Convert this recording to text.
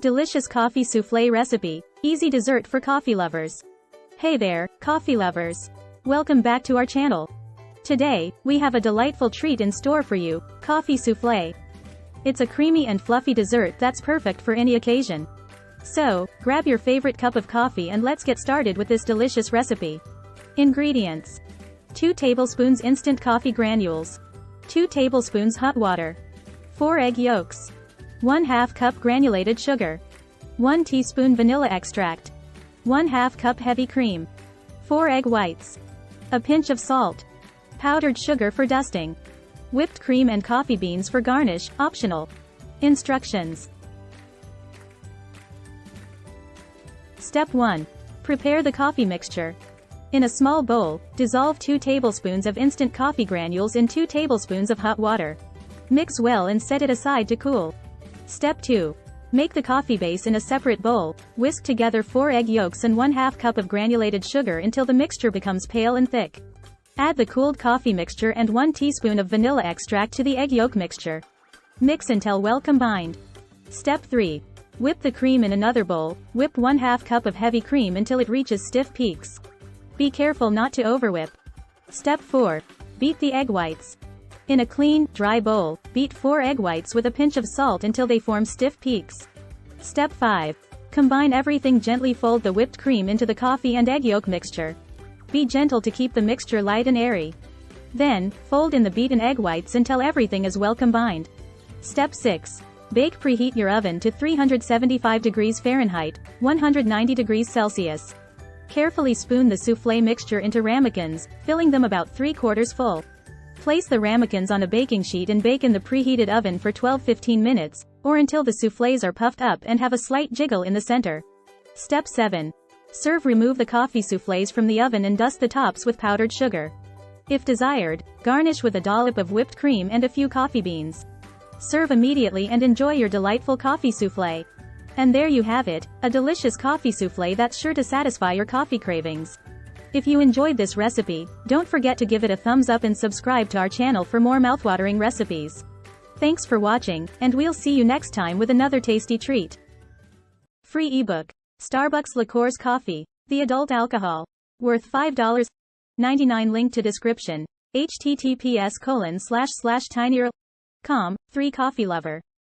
Delicious coffee soufflé recipe, easy dessert for coffee lovers. Hey there, coffee lovers. Welcome back to our channel. Today, we have a delightful treat in store for you, coffee soufflé. It's a creamy and fluffy dessert that's perfect for any occasion. So, grab your favorite cup of coffee and let's get started with this delicious recipe. Ingredients: 2 tablespoons instant coffee granules, 2 tablespoons hot water, 4 egg yolks, 1/2 cup granulated sugar, 1 teaspoon vanilla extract, 1/2 cup heavy cream, 4 egg whites, a pinch of salt, powdered sugar for dusting, whipped cream and coffee beans for garnish, optional. Instructions. Step 1. Prepare the coffee mixture. In a small bowl, dissolve 2 tablespoons of instant coffee granules in 2 tablespoons of hot water. Mix well and set it aside to cool. Step 2. Make the coffee base in a separate bowl. Whisk together 4 egg yolks and 1/2 cup of granulated sugar until the mixture becomes pale and thick. Add the cooled coffee mixture and 1 teaspoon of vanilla extract to the egg yolk mixture. Mix until well combined. Step 3. Whip the cream in another bowl. Whip 1/2 cup of heavy cream until it reaches stiff peaks. Be careful not to overwhip. Step 4. Beat the egg whites. In a clean, dry bowl, beat 4 egg whites with a pinch of salt until they form stiff peaks. Step 5. Combine everything. Gently fold the whipped cream into the coffee and egg yolk mixture. Be gentle to keep the mixture light and airy. Then, fold in the beaten egg whites until everything is well combined. Step 6. Bake. Preheat your oven to 375 degrees Fahrenheit, 190 degrees Celsius. Carefully spoon the soufflé mixture into ramekins, filling them about 3/4 full. Place the ramekins on a baking sheet and bake in the preheated oven for 12-15 minutes, or until the soufflés are puffed up and have a slight jiggle in the center. Step 7. Serve. Remove the coffee soufflés from the oven and dust the tops with powdered sugar. If desired, garnish with a dollop of whipped cream and a few coffee beans. Serve immediately and enjoy your delightful coffee soufflé. And there you have it, a delicious coffee soufflé that's sure to satisfy your coffee cravings. If you enjoyed this recipe, don't forget to give it a thumbs up and subscribe to our channel for more mouthwatering recipes. Thanks for watching, and we'll see you next time with another tasty treat. Free ebook. Starbucks Liqueurs Coffee, the adult alcohol. Worth $5.99. Link to description. https://tinyurl.com. 3 Coffee Lover.